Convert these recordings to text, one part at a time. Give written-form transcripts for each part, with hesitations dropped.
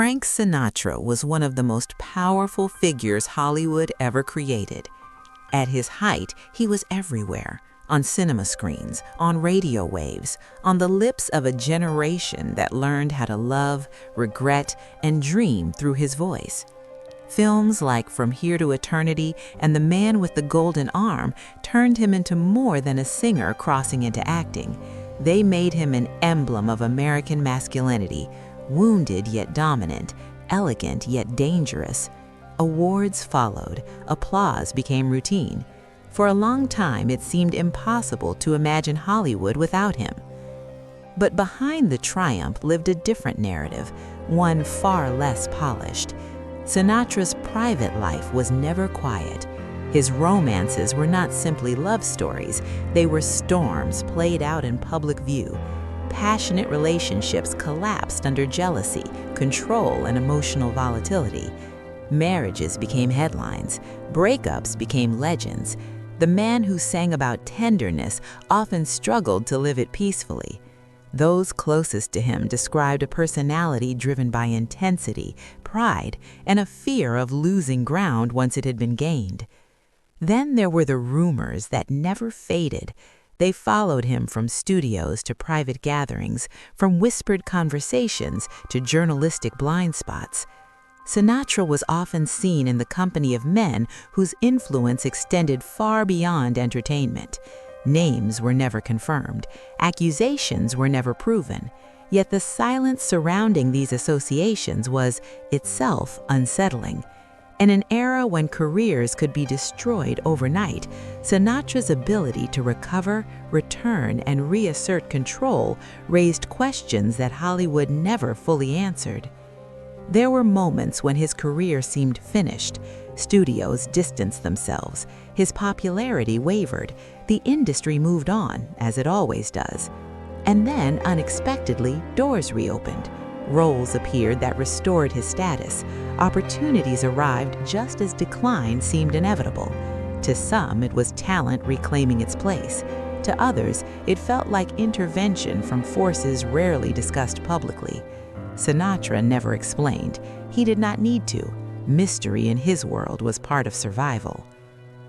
Frank Sinatra was one of the most powerful figures Hollywood ever created. At his height, he was everywhere, on cinema screens, on radio waves, on the lips of a generation that learned how to love, regret, and dream through his voice. Films like From Here to Eternity and The Man with the Golden Arm turned him into more than a singer crossing into acting. They made him an emblem of American masculinity, wounded yet dominant, elegant yet dangerous. Awards followed, applause became routine. For a long time, it seemed impossible to imagine Hollywood without him. But behind the triumph lived a different narrative, one far less polished. Sinatra's private life was never quiet. His romances were not simply love stories, they were storms played out in public view. Passionate relationships collapsed under jealousy, control, and emotional volatility. Marriages became headlines, breakups became legends. The man who sang about tenderness often struggled to live it peacefully. Those closest to him described a personality driven by intensity, pride, and a fear of losing ground once it had been gained. Then there were the rumors that never faded. They followed him from studios to private gatherings, from whispered conversations to journalistic blind spots. Sinatra was often seen in the company of men whose influence extended far beyond entertainment. Names were never confirmed, accusations were never proven, yet the silence surrounding these associations was itself unsettling. In an era when careers could be destroyed overnight, Sinatra's ability to recover, return, and reassert control raised questions that Hollywood never fully answered. There were moments when his career seemed finished. Studios distanced themselves. His popularity wavered. The industry moved on, as it always does. And then, unexpectedly, doors reopened. Roles appeared that restored his status. Opportunities arrived just as decline seemed inevitable. To some, it was talent reclaiming its place. To others, it felt like intervention from forces rarely discussed publicly. Sinatra never explained. He did not need to. Mystery in his world was part of survival.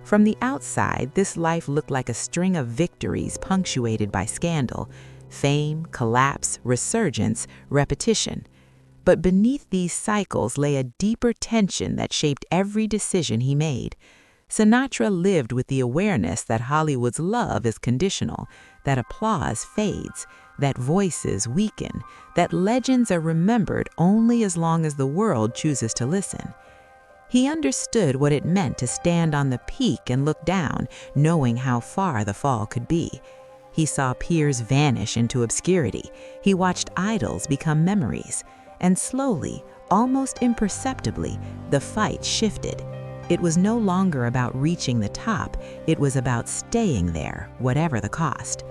From the outside, this life looked like a string of victories punctuated by scandal, fame, collapse, resurgence, repetition. But beneath these cycles lay a deeper tension that shaped every decision he made. Sinatra lived with the awareness that Hollywood's love is conditional, that applause fades, that voices weaken, that legends are remembered only as long as the world chooses to listen. He understood what it meant to stand on the peak and look down, knowing how far the fall could be. He saw peers vanish into obscurity. He watched idols become memories. And slowly, almost imperceptibly, the fight shifted. It was no longer about reaching the top. It was about staying there, whatever the cost.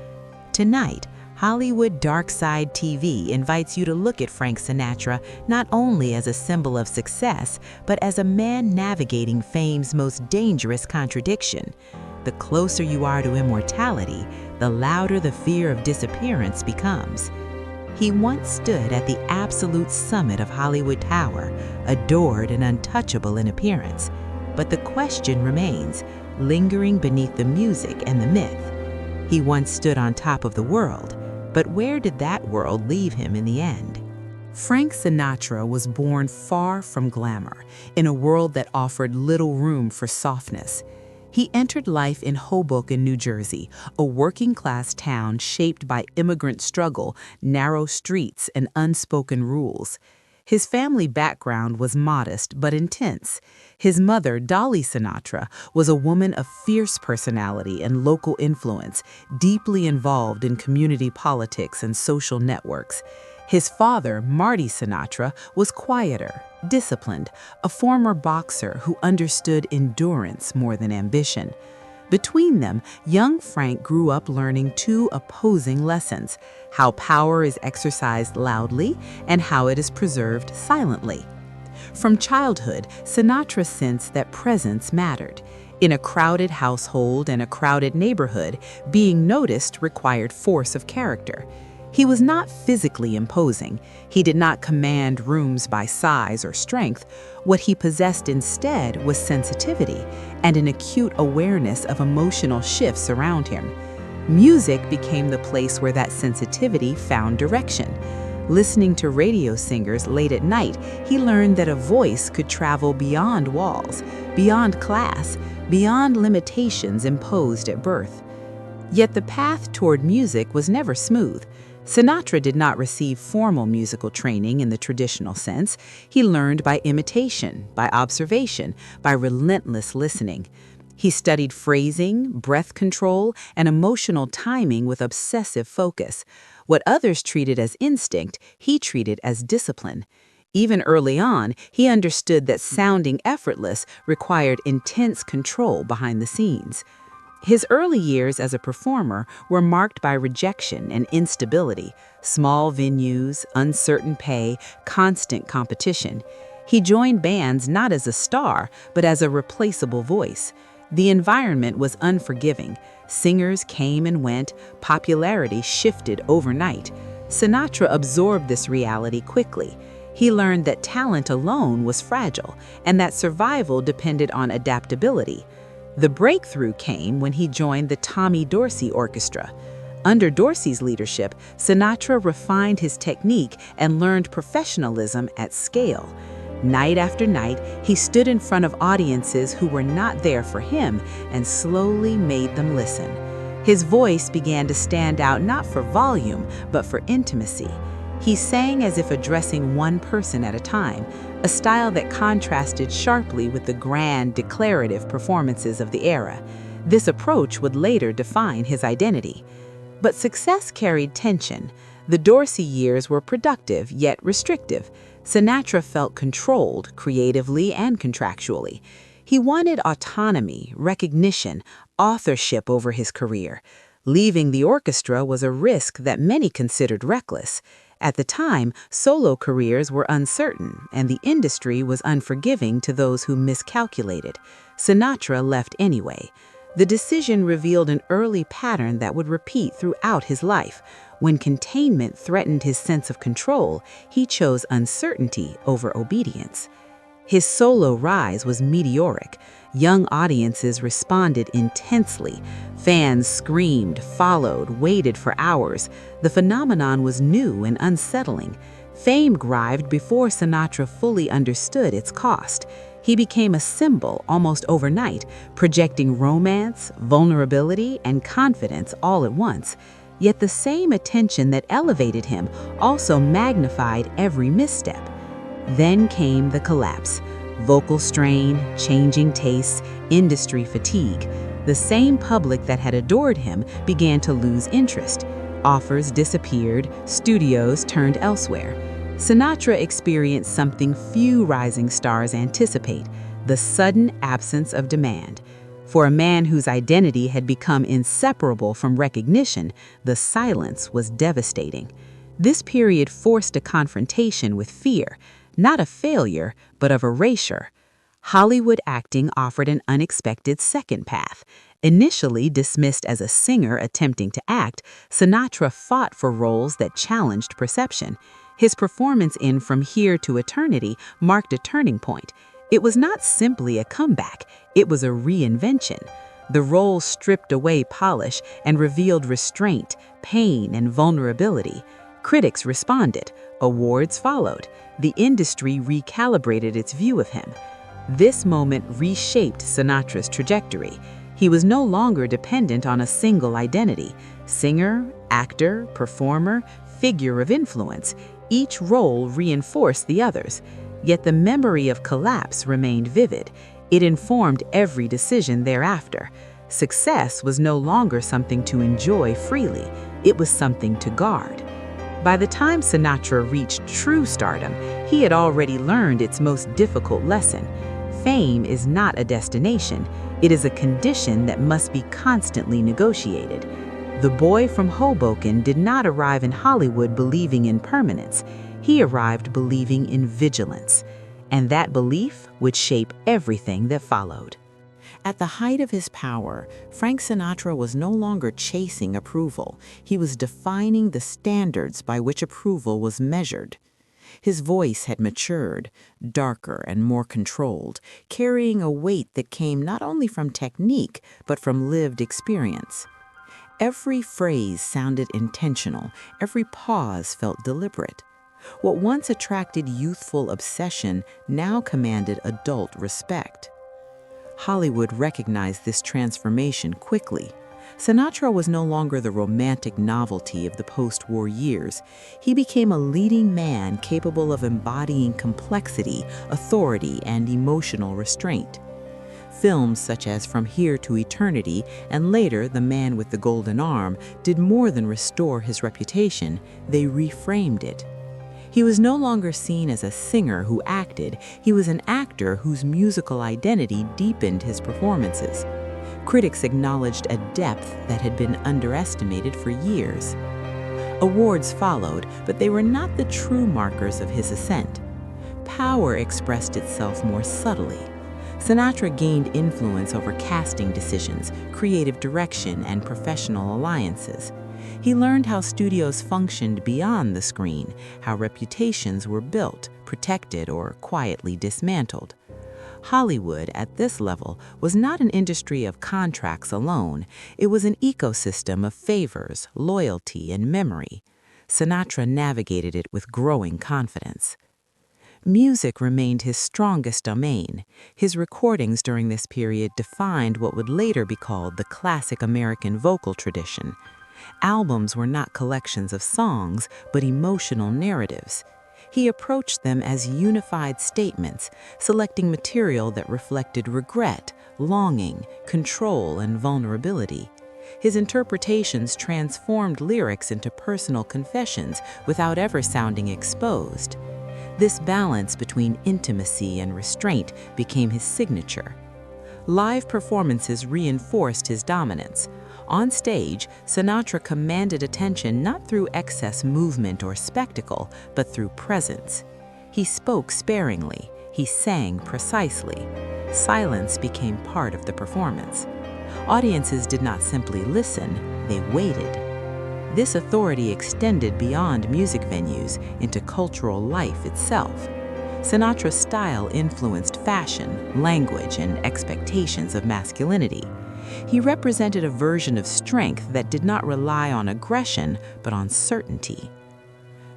Tonight, Hollywood Dark Side TV invites you to look at Frank Sinatra not only as a symbol of success, but as a man navigating fame's most dangerous contradiction. The closer you are to immortality, the louder the fear of disappearance becomes. He once stood at the absolute summit of Hollywood Tower, adored and untouchable in appearance. But the question remains, lingering beneath the music and the myth. He once stood on top of the world, but where did that world leave him in the end? Frank Sinatra was born far from glamour, in a world that offered little room for softness. He entered life in Hoboken, New Jersey, a working-class town shaped by immigrant struggle, narrow streets, and unspoken rules. His family background was modest but intense. His mother, Dolly Sinatra, was a woman of fierce personality and local influence, deeply involved in community politics and social networks. His father, Marty Sinatra, was quieter, disciplined, a former boxer who understood endurance more than ambition. Between them, young Frank grew up learning two opposing lessons: how power is exercised loudly and how it is preserved silently. From childhood, Sinatra sensed that presence mattered. In a crowded household and a crowded neighborhood, being noticed required force of character. He was not physically imposing. He did not command rooms by size or strength. What he possessed instead was sensitivity and an acute awareness of emotional shifts around him. Music became the place where that sensitivity found direction. Listening to radio singers late at night, he learned that a voice could travel beyond walls, beyond class, beyond limitations imposed at birth. Yet the path toward music was never smooth. Sinatra did not receive formal musical training in the traditional sense. He learned by imitation, by observation, by relentless listening. He studied phrasing, breath control, and emotional timing with obsessive focus. What others treated as instinct, he treated as discipline. Even early on, he understood that sounding effortless required intense control behind the scenes. His early years as a performer were marked by rejection and instability, small venues, uncertain pay, constant competition. He joined bands not as a star, but as a replaceable voice. The environment was unforgiving. Singers came and went, popularity shifted overnight. Sinatra absorbed this reality quickly. He learned that talent alone was fragile, and that survival depended on adaptability. The breakthrough came when he joined the Tommy Dorsey Orchestra. Under Dorsey's leadership, Sinatra refined his technique and learned professionalism at scale. Night after night, he stood in front of audiences who were not there for him and slowly made them listen. His voice began to stand out not for volume, but for intimacy. He sang as if addressing one person at a time, a style that contrasted sharply with the grand, declarative performances of the era. This approach would later define his identity. But success carried tension. The Dorsey years were productive, yet restrictive. Sinatra felt controlled, creatively and contractually. He wanted autonomy, recognition, authorship over his career. Leaving the orchestra was a risk that many considered reckless. At the time, solo careers were uncertain, and the industry was unforgiving to those who miscalculated. Sinatra left anyway. The decision revealed an early pattern that would repeat throughout his life. When containment threatened his sense of control, he chose uncertainty over obedience. His solo rise was meteoric. Young audiences responded intensely. Fans screamed, followed, waited for hours. The phenomenon was new and unsettling. Fame arrived before Sinatra fully understood its cost. He became a symbol almost overnight, projecting romance, vulnerability, and confidence all at once. Yet the same attention that elevated him also magnified every misstep. Then came the collapse. Vocal strain, changing tastes, industry fatigue. The same public that had adored him began to lose interest. Offers disappeared, studios turned elsewhere. Sinatra experienced something few rising stars anticipate: the sudden absence of demand. For a man whose identity had become inseparable from recognition, the silence was devastating. This period forced a confrontation with fear, not of failure, but of erasure. Hollywood acting offered an unexpected second path. Initially dismissed as a singer attempting to act, Sinatra fought for roles that challenged perception. His performance in From Here to Eternity marked a turning point. It was not simply a comeback, it was a reinvention. The role stripped away polish and revealed restraint, pain, and vulnerability. Critics responded, awards followed. The industry recalibrated its view of him. This moment reshaped Sinatra's trajectory. He was no longer dependent on a single identity. Singer, actor, performer, figure of influence. Each role reinforced the others. Yet the memory of collapse remained vivid. It informed every decision thereafter. Success was no longer something to enjoy freely. It was something to guard. By the time Sinatra reached true stardom, he had already learned its most difficult lesson. Fame is not a destination. It is a condition that must be constantly negotiated. The boy from Hoboken did not arrive in Hollywood believing in permanence. He arrived believing in vigilance. And that belief would shape everything that followed. At the height of his power, Frank Sinatra was no longer chasing approval. He was defining the standards by which approval was measured. His voice had matured, darker and more controlled, carrying a weight that came not only from technique, but from lived experience. Every phrase sounded intentional, every pause felt deliberate. What once attracted youthful obsession now commanded adult respect. Hollywood recognized this transformation quickly. Sinatra was no longer the romantic novelty of the post-war years. He became a leading man capable of embodying complexity, authority, and emotional restraint. Films such as From Here to Eternity and later The Man with the Golden Arm did more than restore his reputation, they reframed it. He was no longer seen as a singer who acted, he was an actor whose musical identity deepened his performances. Critics acknowledged a depth that had been underestimated for years. Awards followed, but they were not the true markers of his ascent. Power expressed itself more subtly. Sinatra gained influence over casting decisions, creative direction, and professional alliances. He learned how studios functioned beyond the screen, how reputations were built, protected, or quietly dismantled. Hollywood, at this level, was not an industry of contracts alone. It was an ecosystem of favors, loyalty, and memory. Sinatra navigated it with growing confidence. Music remained his strongest domain. His recordings during this period defined what would later be called the classic American vocal tradition. Albums were not collections of songs, but emotional narratives. He approached them as unified statements, selecting material that reflected regret, longing, control, and vulnerability. His interpretations transformed lyrics into personal confessions without ever sounding exposed. This balance between intimacy and restraint became his signature. Live performances reinforced his dominance. On stage, Sinatra commanded attention not through excess movement or spectacle, but through presence. He spoke sparingly, he sang precisely. Silence became part of the performance. Audiences did not simply listen, they waited. This authority extended beyond music venues into cultural life itself. Sinatra's style influenced fashion, language, and expectations of masculinity. He represented a version of strength that did not rely on aggression, but on certainty.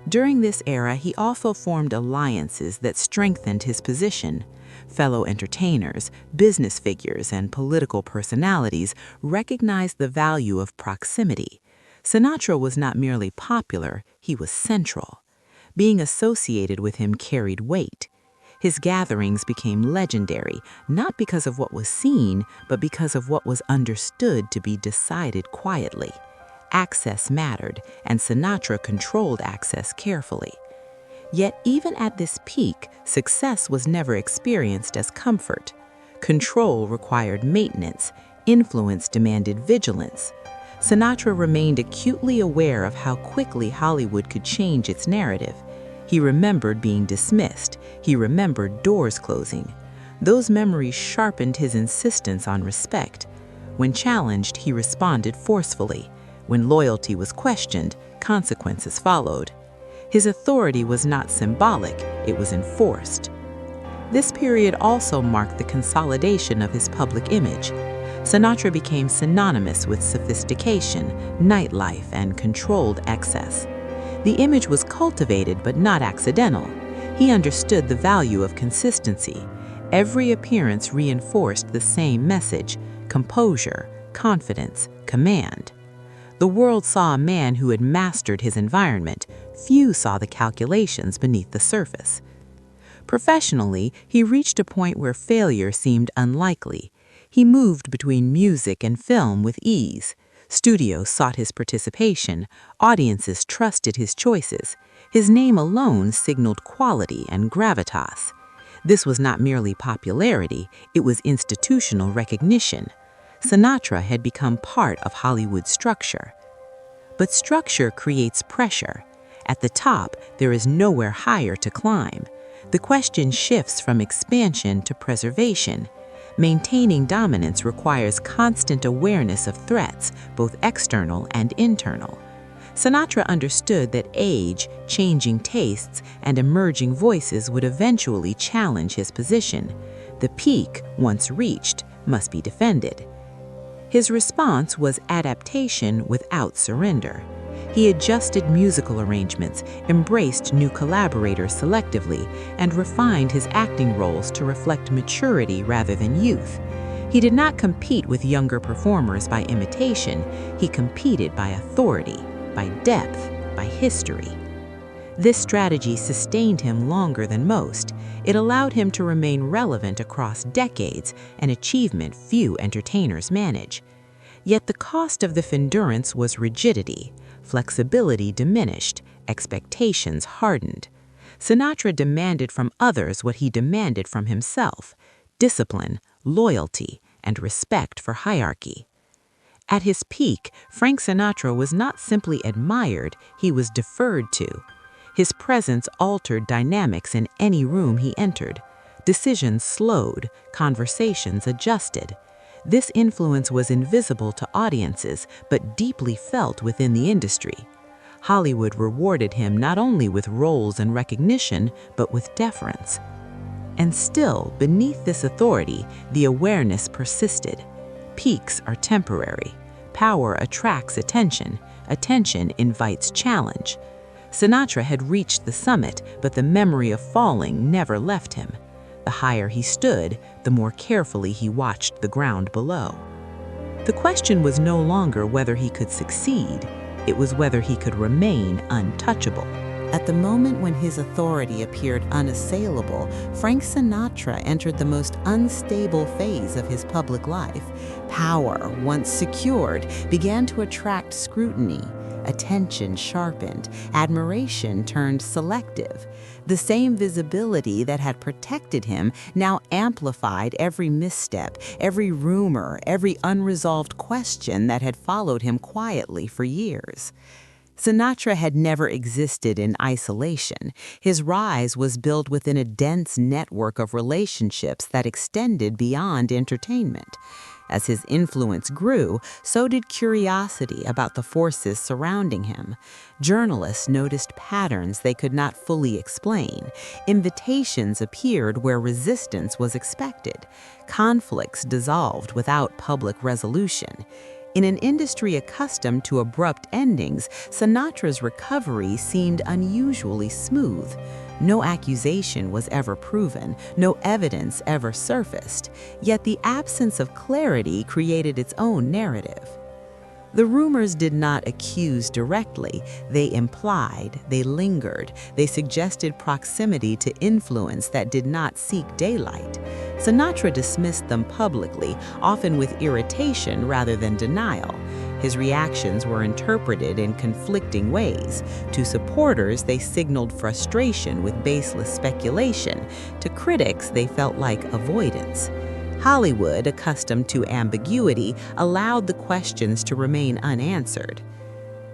During this era, he also formed alliances that strengthened his position. Fellow entertainers, business figures, and political personalities recognized the value of proximity. Sinatra was not merely popular, he was central. Being associated with him carried weight. His gatherings became legendary, not because of what was seen, but because of what was understood to be decided quietly. Access mattered, and Sinatra controlled access carefully. Yet even at this peak, success was never experienced as comfort. Control required maintenance, influence demanded vigilance. Sinatra remained acutely aware of how quickly Hollywood could change its narrative. He remembered being dismissed. He remembered doors closing. Those memories sharpened his insistence on respect. When challenged, he responded forcefully. When loyalty was questioned, consequences followed. His authority was not symbolic, it was enforced. This period also marked the consolidation of his public image. Sinatra became synonymous with sophistication, nightlife, and controlled excess. The image was cultivated but not accidental. He understood the value of consistency. Every appearance reinforced the same message: composure, confidence, command. The world saw a man who had mastered his environment. Few saw the calculations beneath the surface. Professionally, he reached a point where failure seemed unlikely. He moved between music and film with ease. Studios sought his participation. Audiences trusted his choices. His name alone signaled quality and gravitas. This was not merely popularity, it was institutional recognition. Sinatra had become part of Hollywood's structure. But structure creates pressure. At the top, there is nowhere higher to climb. The question shifts from expansion to preservation. Maintaining dominance requires constant awareness of threats, both external and internal. Sinatra understood that age, changing tastes, and emerging voices would eventually challenge his position. The peak, once reached, must be defended. His response was adaptation without surrender. He adjusted musical arrangements, embraced new collaborators selectively, and refined his acting roles to reflect maturity rather than youth. He did not compete with younger performers by imitation, he competed by authority, by depth, by history. This strategy sustained him longer than most. It allowed him to remain relevant across decades, an achievement few entertainers manage. Yet the cost of the endurance was rigidity. Flexibility diminished, expectations hardened. Sinatra demanded from others what he demanded from himself: discipline, loyalty, and respect for hierarchy. At his peak, Frank Sinatra was not simply admired, he was deferred to. His presence altered dynamics in any room he entered. Decisions slowed, conversations adjusted. This influence was invisible to audiences, but deeply felt within the industry. Hollywood rewarded him not only with roles and recognition, but with deference. And still, beneath this authority, the awareness persisted. Peaks are temporary. Power attracts attention. Attention invites challenge. Sinatra had reached the summit, but the memory of falling never left him. The higher he stood, the more carefully he watched the ground below. The question was no longer whether he could succeed, it was whether he could remain untouchable. At the moment when his authority appeared unassailable, Frank Sinatra entered the most unstable phase of his public life. Power, once secured, began to attract scrutiny. Attention sharpened, admiration turned selective. The same visibility that had protected him now amplified every misstep, every rumor, every unresolved question that had followed him quietly for years. Sinatra had never existed in isolation. His rise was built within a dense network of relationships that extended beyond entertainment. As his influence grew, so did curiosity about the forces surrounding him. Journalists noticed patterns they could not fully explain. Invitations appeared where resistance was expected. Conflicts dissolved without public resolution. In an industry accustomed to abrupt endings, Sinatra's recovery seemed unusually smooth. No accusation was ever proven, no evidence ever surfaced, yet the absence of clarity created its own narrative. The rumors did not accuse directly, they implied, they lingered, they suggested proximity to influence that did not seek daylight. Sinatra dismissed them publicly, often with irritation rather than denial. His reactions were interpreted in conflicting ways. To supporters, they signaled frustration with baseless speculation. To critics, they felt like avoidance. Hollywood, accustomed to ambiguity, allowed the questions to remain unanswered.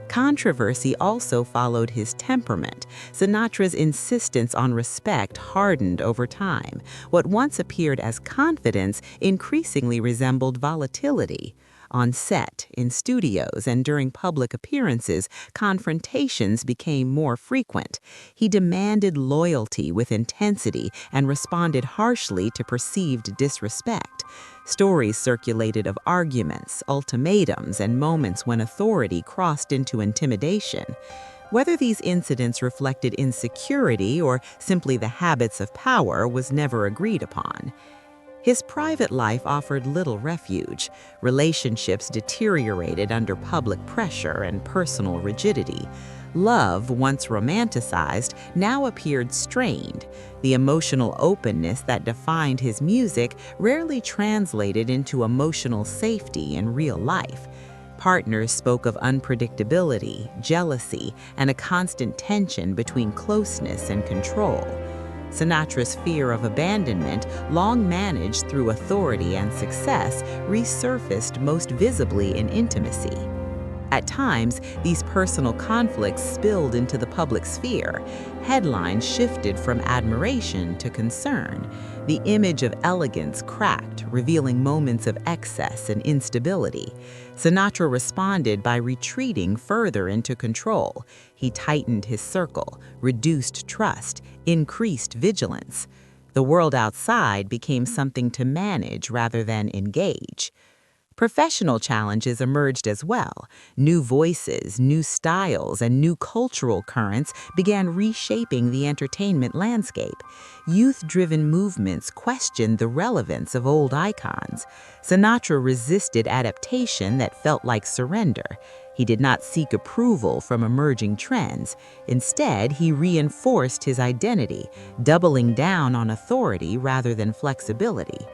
Controversy also followed his temperament. Sinatra's insistence on respect hardened over time. What once appeared as confidence increasingly resembled volatility. On set, in studios, and during public appearances, confrontations became more frequent. He demanded loyalty with intensity and responded harshly to perceived disrespect. Stories circulated of arguments, ultimatums, and moments when authority crossed into intimidation. Whether these incidents reflected insecurity or simply the habits of power was never agreed upon. His private life offered little refuge. Relationships deteriorated under public pressure and personal rigidity. Love, once romanticized, now appeared strained. The emotional openness that defined his music rarely translated into emotional safety in real life. Partners spoke of unpredictability, jealousy, and a constant tension between closeness and control. Sinatra's fear of abandonment, long managed through authority and success, resurfaced most visibly in intimacy. At times, these personal conflicts spilled into the public sphere, headlines shifted from admiration to concern. The image of elegance cracked, revealing moments of excess and instability. Sinatra responded by retreating further into control. He tightened his circle, reduced trust, increased vigilance. The world outside became something to manage rather than engage. Professional challenges emerged as well. New voices, new styles, and new cultural currents began reshaping the entertainment landscape. Youth-driven movements questioned the relevance of old icons. Sinatra resisted adaptation that felt like surrender. He did not seek approval from emerging trends. Instead, he reinforced his identity, doubling down on authority rather than flexibility.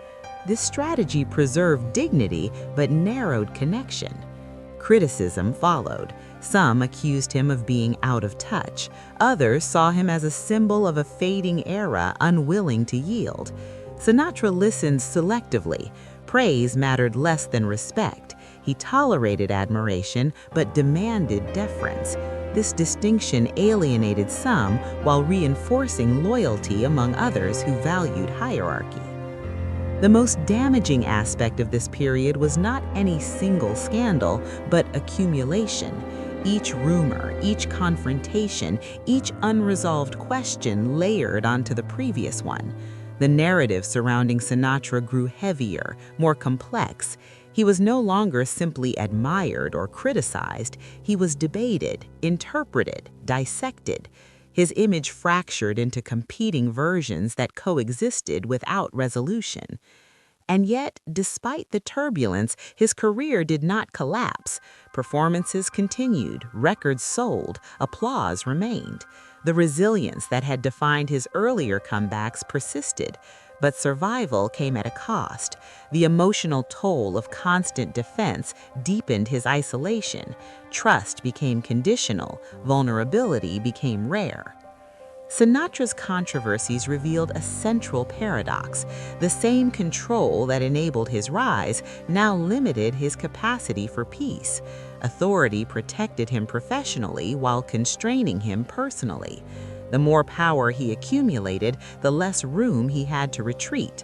This strategy preserved dignity but narrowed connection. Criticism followed. Some accused him of being out of touch. Others saw him as a symbol of a fading era unwilling to yield. Sinatra listened selectively. Praise mattered less than respect. He tolerated admiration but demanded deference. This distinction alienated some while reinforcing loyalty among others who valued hierarchy. The most damaging aspect of this period was not any single scandal, but accumulation. Each rumor, each confrontation, each unresolved question layered onto the previous one. The narrative surrounding Sinatra grew heavier, more complex. He was no longer simply admired or criticized. He was debated, interpreted, dissected. His image fractured into competing versions that coexisted without resolution. And yet, despite the turbulence, his career did not collapse. Performances continued, records sold, applause remained. The resilience that had defined his earlier comebacks persisted, but survival came at a cost. The emotional toll of constant defense deepened his isolation. Trust became conditional, vulnerability became rare. Sinatra's controversies revealed a central paradox. The same control that enabled his rise now limited his capacity for peace. Authority protected him professionally while constraining him personally. The more power he accumulated, the less room he had to retreat.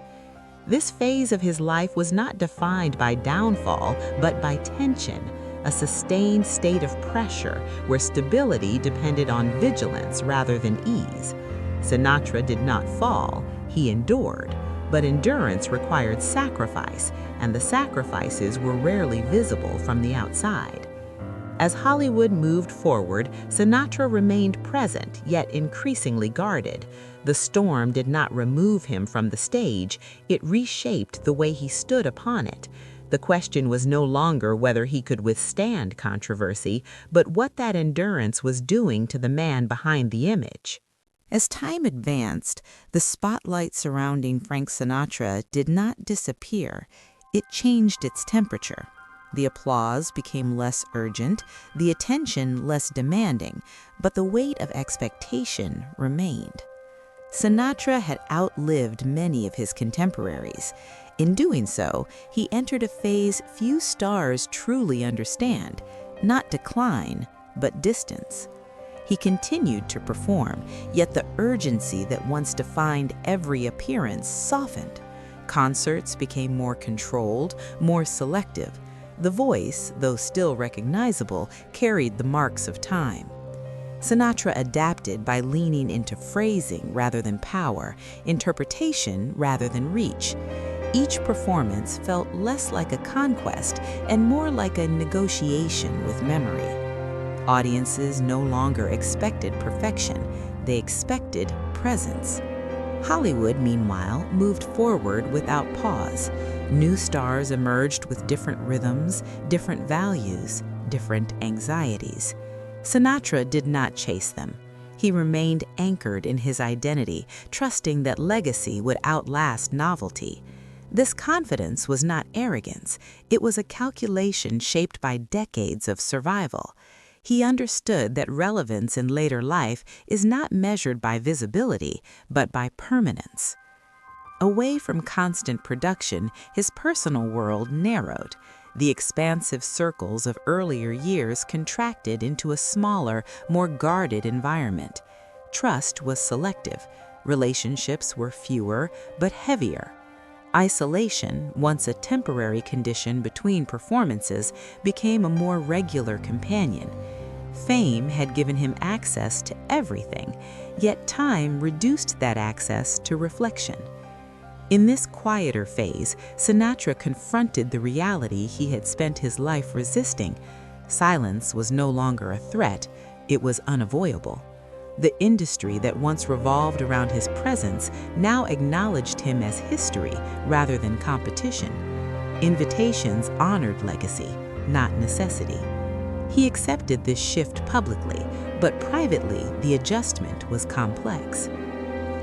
This phase of his life was not defined by downfall, but by tension, a sustained state of pressure where stability depended on vigilance rather than ease. Sinatra did not fall, he endured, but endurance required sacrifice, and the sacrifices were rarely visible from the outside. As Hollywood moved forward, Sinatra remained present, yet increasingly guarded. The storm did not remove him from the stage, it reshaped the way he stood upon it. The question was no longer whether he could withstand controversy, but what that endurance was doing to the man behind the image. As time advanced, the spotlight surrounding Frank Sinatra did not disappear. It changed its temperature. The applause became less urgent, the attention less demanding, but the weight of expectation remained. Sinatra had outlived many of his contemporaries. In doing so, he entered a phase few stars truly understand, not decline, but distance. He continued to perform, yet the urgency that once defined every appearance softened. Concerts became more controlled, more selective. The voice, though still recognizable, carried the marks of time. Sinatra adapted by leaning into phrasing rather than power, interpretation rather than reach. Each performance felt less like a conquest and more like a negotiation with memory. Audiences no longer expected perfection, they expected presence. Hollywood, meanwhile, moved forward without pause. New stars emerged with different rhythms, different values, different anxieties. Sinatra did not chase them. He remained anchored in his identity, trusting that legacy would outlast novelty. This confidence was not arrogance, it was a calculation shaped by decades of survival. He understood that relevance in later life is not measured by visibility, but by permanence. Away from constant production, his personal world narrowed. The expansive circles of earlier years contracted into a smaller, more guarded environment. Trust was selective. Relationships were fewer, but heavier. Isolation, once a temporary condition between performances, became a more regular companion. Fame had given him access to everything, yet time reduced that access to reflection. In this quieter phase, Sinatra confronted the reality he had spent his life resisting. Silence was no longer a threat, it was unavoidable. The industry that once revolved around his presence now acknowledged him as history rather than competition. Invitations honored legacy, not necessity. He accepted this shift publicly, but privately the adjustment was complex.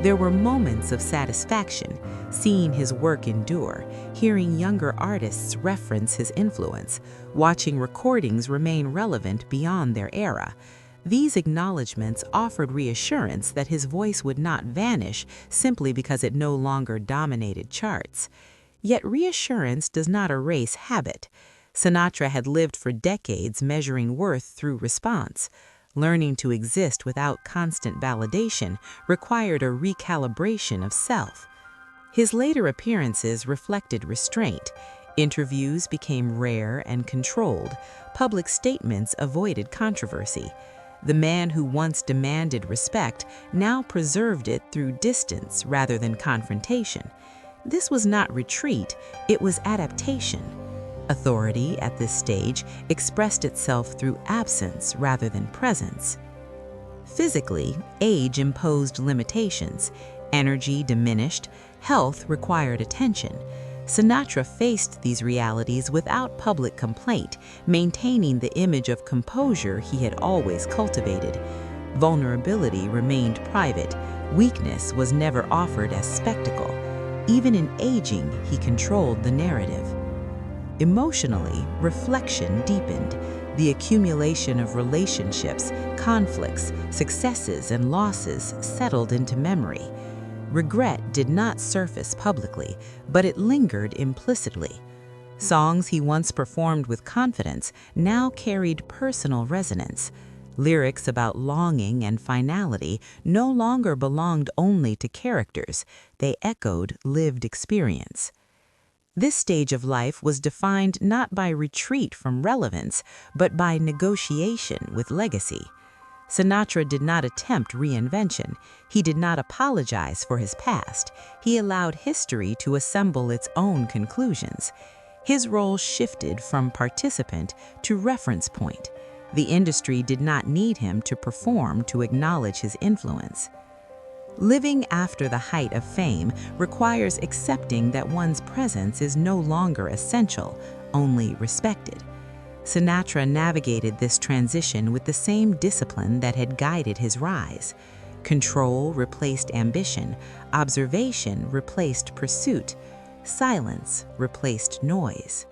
There were moments of satisfaction, seeing his work endure, hearing younger artists reference his influence, watching recordings remain relevant beyond their era. These acknowledgments offered reassurance that his voice would not vanish simply because it no longer dominated charts. Yet reassurance does not erase habit. Sinatra had lived for decades measuring worth through response. Learning to exist without constant validation required a recalibration of self. His later appearances reflected restraint. Interviews became rare and controlled. Public statements avoided controversy. The man who once demanded respect now preserved it through distance rather than confrontation. This was not retreat, it was adaptation. Authority, at this stage, expressed itself through absence rather than presence. Physically, age imposed limitations. Energy diminished, health required attention. Sinatra faced these realities without public complaint, maintaining the image of composure he had always cultivated. Vulnerability remained private. Weakness was never offered as spectacle. Even in aging, he controlled the narrative. Emotionally, reflection deepened. The accumulation of relationships, conflicts, successes, and losses settled into memory. Regret did not surface publicly, but it lingered implicitly. Songs he once performed with confidence now carried personal resonance. Lyrics about longing and finality no longer belonged only to characters, they echoed lived experience. This stage of life was defined not by retreat from relevance, but by negotiation with legacy. Sinatra did not attempt reinvention. He did not apologize for his past. He allowed history to assemble its own conclusions. His role shifted from participant to reference point. The industry did not need him to perform to acknowledge his influence. Living after the height of fame requires accepting that one's presence is no longer essential, only respected. Sinatra navigated this transition with the same discipline that had guided his rise. Control replaced ambition, observation replaced pursuit, silence replaced noise.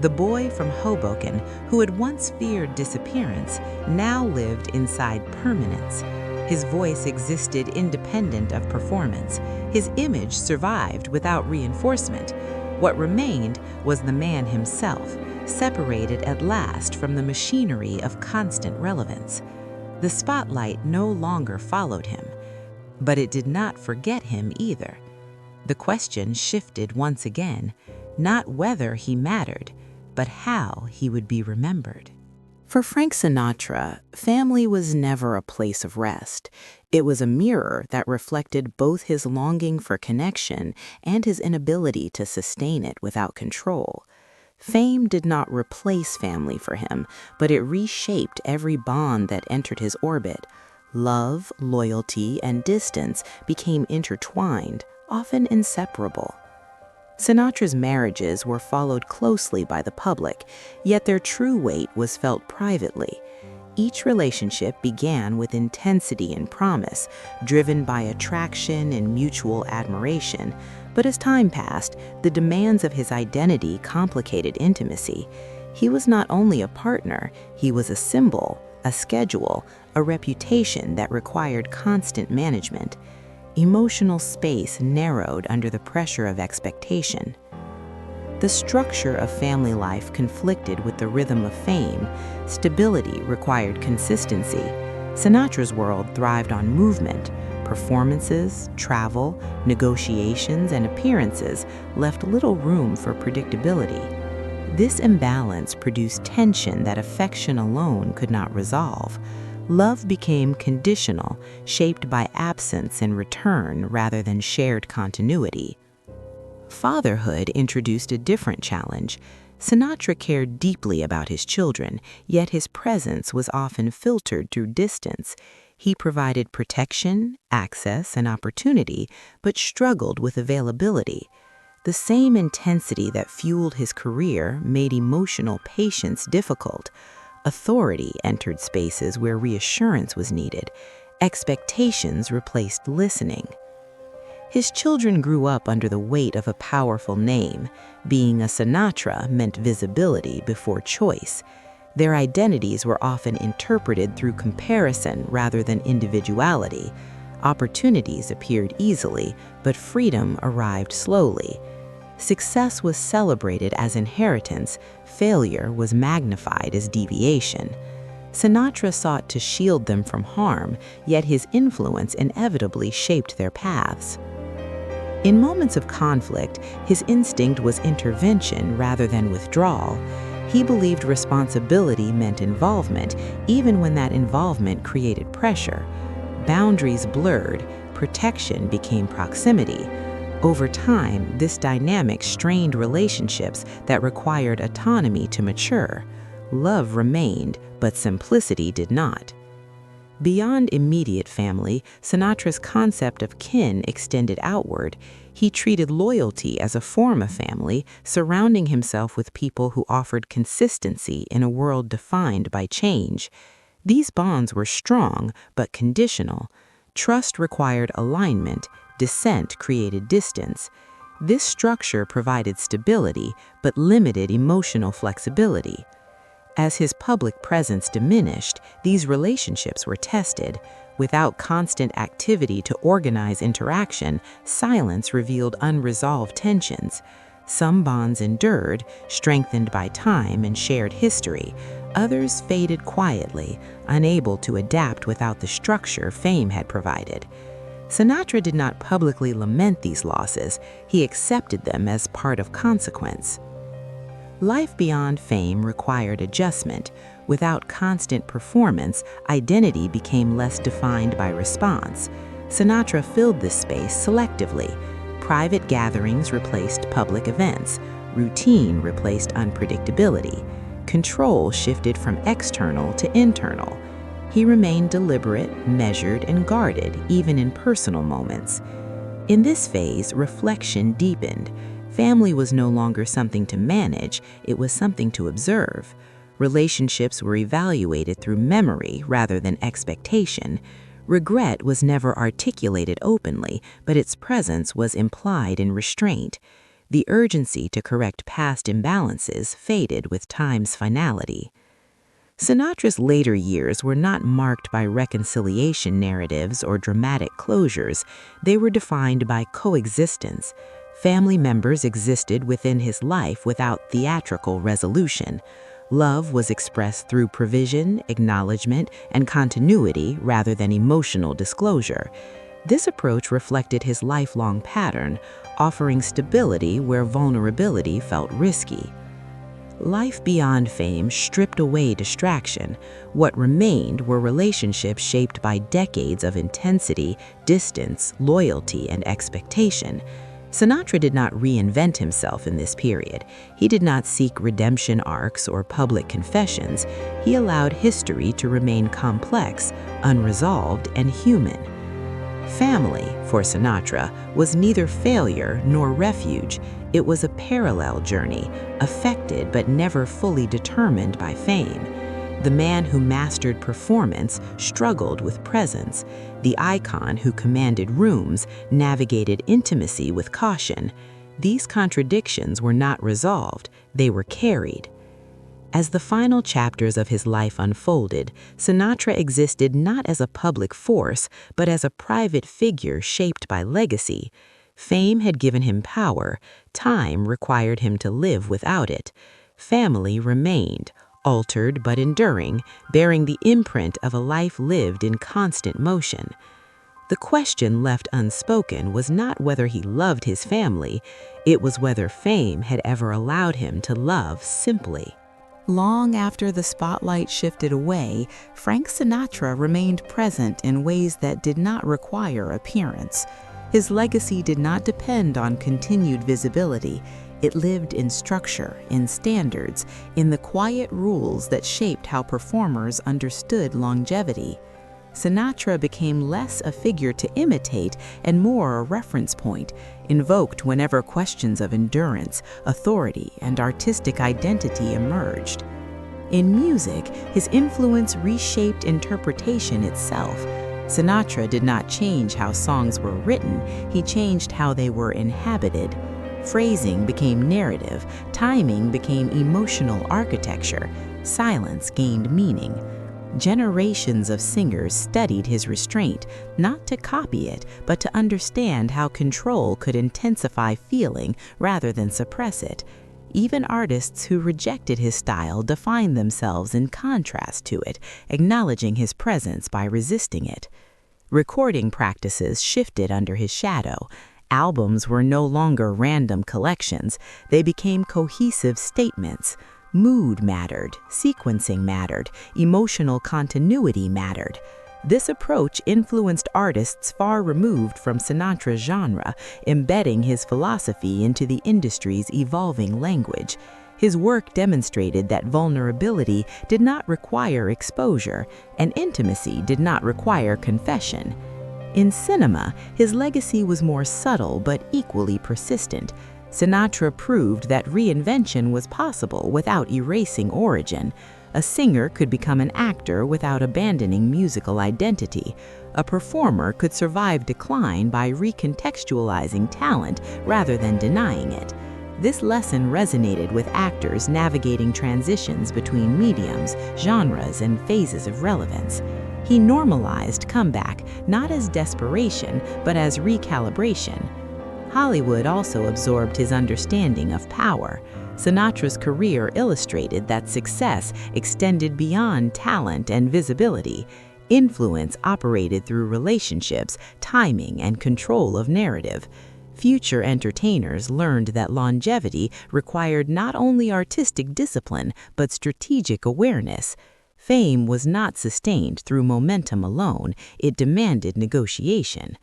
The boy from Hoboken, who had once feared disappearance, now lived inside permanence. His voice existed independent of performance. His image survived without reinforcement. What remained was the man himself, separated at last from the machinery of constant relevance. The spotlight no longer followed him, but it did not forget him either. The question shifted once again, not whether he mattered, but how he would be remembered. For Frank Sinatra, family was never a place of rest. It was a mirror that reflected both his longing for connection and his inability to sustain it without control. Fame did not replace family for him, but it reshaped every bond that entered his orbit. Love, loyalty, and distance became intertwined, often inseparable. Sinatra's marriages were followed closely by the public, yet their true weight was felt privately. Each relationship began with intensity and promise, driven by attraction and mutual admiration. But as time passed, the demands of his identity complicated intimacy. He was not only a partner, he was a symbol, a schedule, a reputation that required constant management. Emotional space narrowed under the pressure of expectation. The structure of family life conflicted with the rhythm of fame. Stability required consistency. Sinatra's world thrived on movement. Performances, travel, negotiations, and appearances left little room for predictability. This imbalance produced tension that affection alone could not resolve. Love became conditional, shaped by absence and return rather than shared continuity. Fatherhood introduced a different challenge. Sinatra cared deeply about his children, yet his presence was often filtered through distance. He provided protection, access, and opportunity, but struggled with availability. The same intensity that fueled his career made emotional patience difficult. Authority entered spaces where reassurance was needed. Expectations replaced listening. His children grew up under the weight of a powerful name. Being a Sinatra meant visibility before choice. Their identities were often interpreted through comparison rather than individuality. Opportunities appeared easily, but freedom arrived slowly. Success was celebrated as inheritance, failure was magnified as deviation. Sinatra sought to shield them from harm, yet his influence inevitably shaped their paths. In moments of conflict, his instinct was intervention rather than withdrawal. He believed responsibility meant involvement, even when that involvement created pressure. Boundaries blurred, protection became proximity. Over time, this dynamic strained relationships that required autonomy to mature. Love remained, but simplicity did not. Beyond immediate family, Sinatra's concept of kin extended outward. He treated loyalty as a form of family, surrounding himself with people who offered consistency in a world defined by change. These bonds were strong, but conditional. Trust required alignment. Dissent created distance. This structure provided stability, but limited emotional flexibility. As his public presence diminished, these relationships were tested. Without constant activity to organize interaction, silence revealed unresolved tensions. Some bonds endured, strengthened by time and shared history. Others faded quietly, unable to adapt without the structure fame had provided. Sinatra did not publicly lament these losses. He accepted them as part of consequence. Life beyond fame required adjustment. Without constant performance, identity became less defined by response. Sinatra filled this space selectively. Private gatherings replaced public events. Routine replaced unpredictability. Control shifted from external to internal. He remained deliberate, measured, and guarded, even in personal moments. In this phase, reflection deepened. Family was no longer something to manage, it was something to observe. Relationships were evaluated through memory rather than expectation. Regret was never articulated openly, but its presence was implied in restraint. The urgency to correct past imbalances faded with time's finality. Sinatra's later years were not marked by reconciliation narratives or dramatic closures. They were defined by coexistence. Family members existed within his life without theatrical resolution. Love was expressed through provision, acknowledgement, and continuity rather than emotional disclosure. This approach reflected his lifelong pattern, offering stability where vulnerability felt risky. Life beyond fame stripped away distraction. What remained were relationships shaped by decades of intensity, distance, loyalty, and expectation. Sinatra did not reinvent himself in this period. He did not seek redemption arcs or public confessions. He allowed history to remain complex, unresolved, and human. Family, for Sinatra, was neither failure nor refuge. It was a parallel journey, affected but never fully determined by fame. The man who mastered performance struggled with presence. The icon who commanded rooms navigated intimacy with caution. These contradictions were not resolved, they were carried. As the final chapters of his life unfolded, Sinatra existed not as a public force, but as a private figure shaped by legacy. Fame had given him power, time required him to live without it. Family remained, altered but enduring, bearing the imprint of a life lived in constant motion. The question left unspoken was not whether he loved his family, it was whether fame had ever allowed him to love simply. Long after the spotlight shifted away, Frank Sinatra remained present in ways that did not require appearance. His legacy did not depend on continued visibility. It lived in structure, in standards, in the quiet rules that shaped how performers understood longevity. Sinatra became less a figure to imitate and more a reference point, invoked whenever questions of endurance, authority, and artistic identity emerged. In music, his influence reshaped interpretation itself. Sinatra did not change how songs were written, he changed how they were inhabited. Phrasing became narrative, timing became emotional architecture, silence gained meaning. Generations of singers studied his restraint, not to copy it, but to understand how control could intensify feeling rather than suppress it. Even artists who rejected his style defined themselves in contrast to it, acknowledging his presence by resisting it. Recording practices shifted under his shadow. Albums were no longer random collections, they became cohesive statements. Mood mattered, sequencing mattered, emotional continuity mattered. This approach influenced artists far removed from Sinatra's genre, embedding his philosophy into the industry's evolving language. His work demonstrated that vulnerability did not require exposure, and intimacy did not require confession. In cinema, his legacy was more subtle but equally persistent. Sinatra proved that reinvention was possible without erasing origin. A singer could become an actor without abandoning musical identity. A performer could survive decline by recontextualizing talent rather than denying it. This lesson resonated with actors navigating transitions between mediums, genres, and phases of relevance. He normalized comeback not as desperation, but as recalibration. Hollywood also absorbed his understanding of power. Sinatra's career illustrated that success extended beyond talent and visibility. Influence operated through relationships, timing, and control of narrative. Future entertainers learned that longevity required not only artistic discipline, but strategic awareness. Fame was not sustained through momentum alone, it demanded negotiation.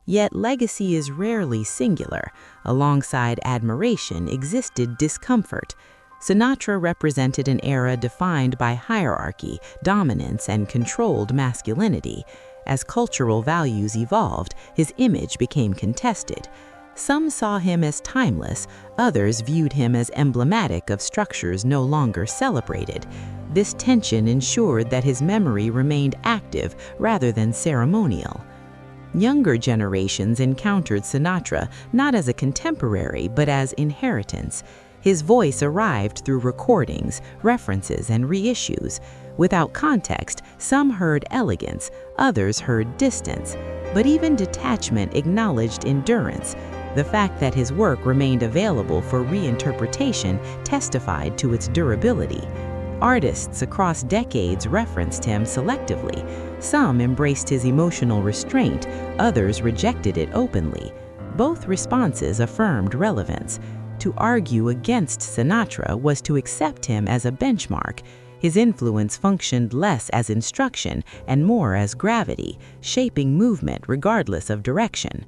Yet legacy is rarely singular. Alongside admiration existed discomfort. Sinatra represented an era defined by hierarchy, dominance, and controlled masculinity. As cultural values evolved, his image became contested. Some saw him as timeless, others viewed him as emblematic of structures no longer celebrated. This tension ensured that his memory remained active rather than ceremonial. Younger generations encountered Sinatra not as a contemporary but as inheritance. His voice arrived through recordings, references, and reissues. Without context, some heard elegance, others heard distance. But even detachment acknowledged endurance. The fact that his work remained available for reinterpretation testified to its durability. Artists across decades referenced him selectively. Some embraced his emotional restraint, others rejected it openly. Both responses affirmed relevance. To argue against Sinatra was to accept him as a benchmark. His influence functioned less as instruction and more as gravity, shaping movement regardless of direction.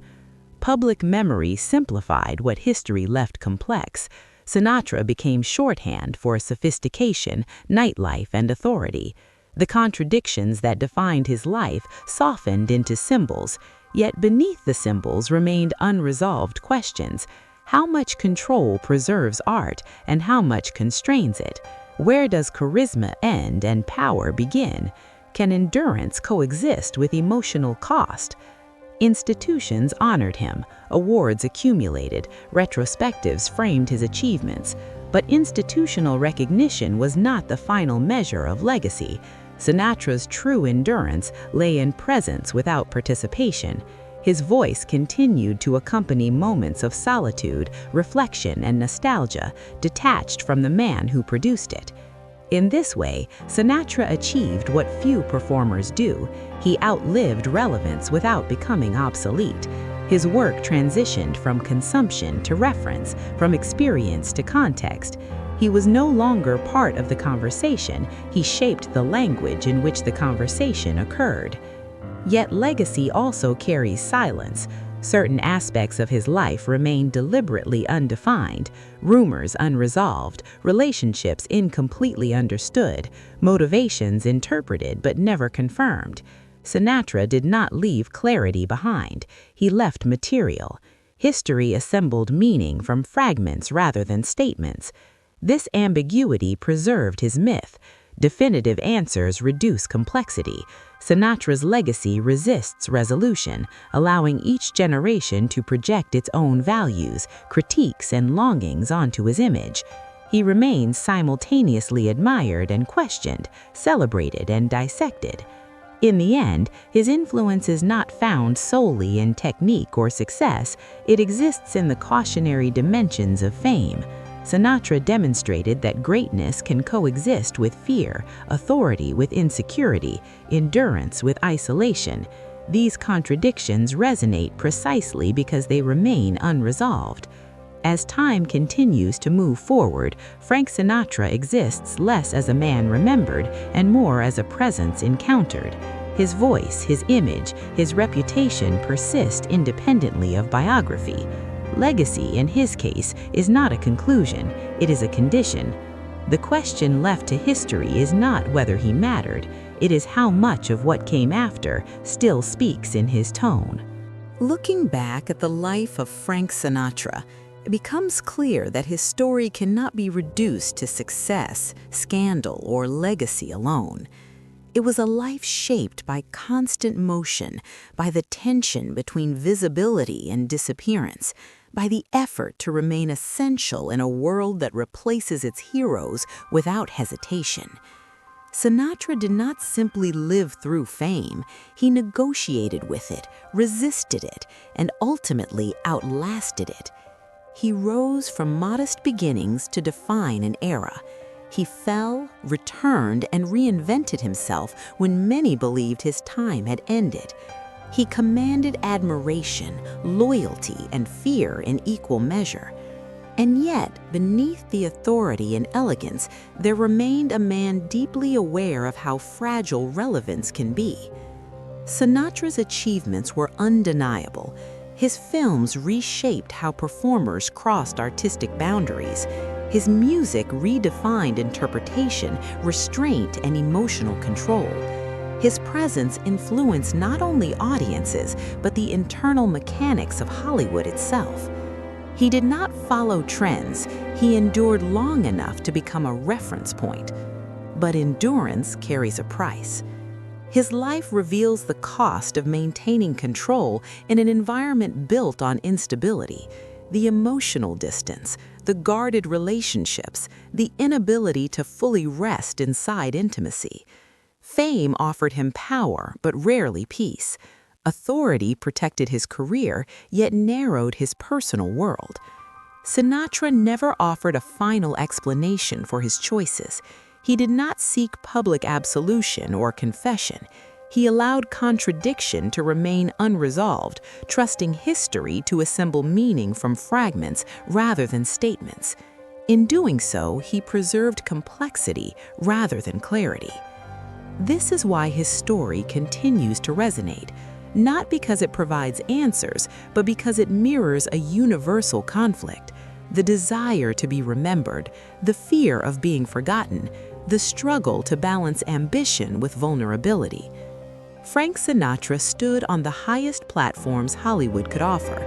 Public memory simplified what history left complex. Sinatra became shorthand for sophistication, nightlife, and authority. The contradictions that defined his life softened into symbols, yet beneath the symbols remained unresolved questions. How much control preserves art, and how much constrains it? Where does charisma end and power begin? Can endurance coexist with emotional cost? Institutions honored him, awards accumulated, retrospectives framed his achievements. But institutional recognition was not the final measure of legacy. Sinatra's true endurance lay in presence without participation. His voice continued to accompany moments of solitude, reflection, and nostalgia, detached from the man who produced it. In this way, Sinatra achieved what few performers do. He outlived relevance without becoming obsolete. His work transitioned from consumption to reference, from experience to context. He was no longer part of the conversation, he shaped the language in which the conversation occurred. Yet legacy also carries silence. Certain aspects of his life remain deliberately undefined, rumors unresolved, relationships incompletely understood, motivations interpreted but never confirmed. Sinatra did not leave clarity behind. He left material. History assembled meaning from fragments rather than statements. This ambiguity preserved his myth. Definitive answers reduce complexity. Sinatra's legacy resists resolution, allowing each generation to project its own values, critiques, and longings onto his image. He remains simultaneously admired and questioned, celebrated and dissected. In the end, his influence is not found solely in technique or success, it exists in the cautionary dimensions of fame. Sinatra demonstrated that greatness can coexist with fear, authority with insecurity, endurance with isolation. These contradictions resonate precisely because they remain unresolved. As time continues to move forward, Frank Sinatra exists less as a man remembered and more as a presence encountered. His voice, his image, his reputation persist independently of biography. Legacy, in his case, is not a conclusion, it is a condition. The question left to history is not whether he mattered, it is how much of what came after still speaks in his tone. Looking back at the life of Frank Sinatra, it becomes clear that his story cannot be reduced to success, scandal, or legacy alone. It was a life shaped by constant motion, by the tension between visibility and disappearance, by the effort to remain essential in a world that replaces its heroes without hesitation. Sinatra did not simply live through fame, he negotiated with it, resisted it, and ultimately outlasted it. He rose from modest beginnings to define an era. He fell, returned, and reinvented himself when many believed his time had ended. He commanded admiration, loyalty, and fear in equal measure. And yet, beneath the authority and elegance, there remained a man deeply aware of how fragile relevance can be. Sinatra's achievements were undeniable. His films reshaped how performers crossed artistic boundaries. His music redefined interpretation, restraint, and emotional control. His presence influenced not only audiences, but the internal mechanics of Hollywood itself. He did not follow trends, he endured long enough to become a reference point. But endurance carries a price. His life reveals the cost of maintaining control in an environment built on instability, the emotional distance, the guarded relationships, the inability to fully rest inside intimacy. Fame offered him power, but rarely peace. Authority protected his career, yet narrowed his personal world. Sinatra never offered a final explanation for his choices. He did not seek public absolution or confession. He allowed contradiction to remain unresolved, trusting history to assemble meaning from fragments rather than statements. In doing so, he preserved complexity rather than clarity. This is why his story continues to resonate, not because it provides answers, but because it mirrors a universal conflict: the desire to be remembered, the fear of being forgotten, the struggle to balance ambition with vulnerability. Frank Sinatra stood on the highest platforms Hollywood could offer,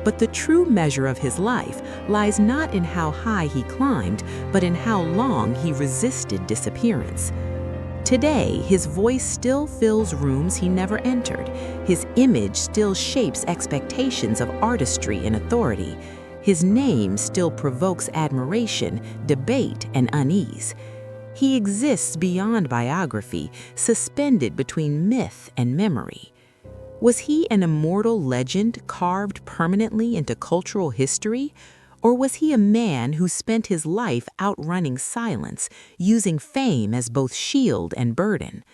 but the true measure of his life lies not in how high he climbed, but in how long he resisted disappearance. Today, his voice still fills rooms he never entered. His image still shapes expectations of artistry and authority. His name still provokes admiration, debate, and unease. He exists beyond biography, suspended between myth and memory. Was he an immortal legend carved permanently into cultural history? Or was he a man who spent his life outrunning silence, using fame as both shield and burden?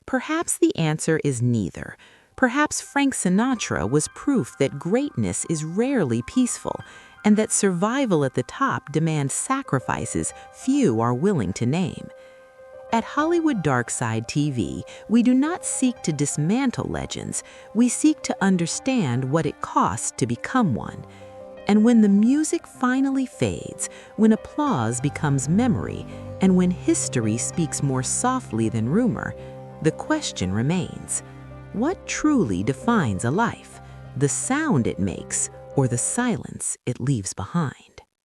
Perhaps the answer is neither. Perhaps Frank Sinatra was proof that greatness is rarely peaceful, and that survival at the top demands sacrifices few are willing to name. At Hollywood Darkside TV, we do not seek to dismantle legends, we seek to understand what it costs to become one. And when the music finally fades, when applause becomes memory, and when history speaks more softly than rumor, the question remains: what truly defines a life? The sound it makes, or the silence it leaves behind?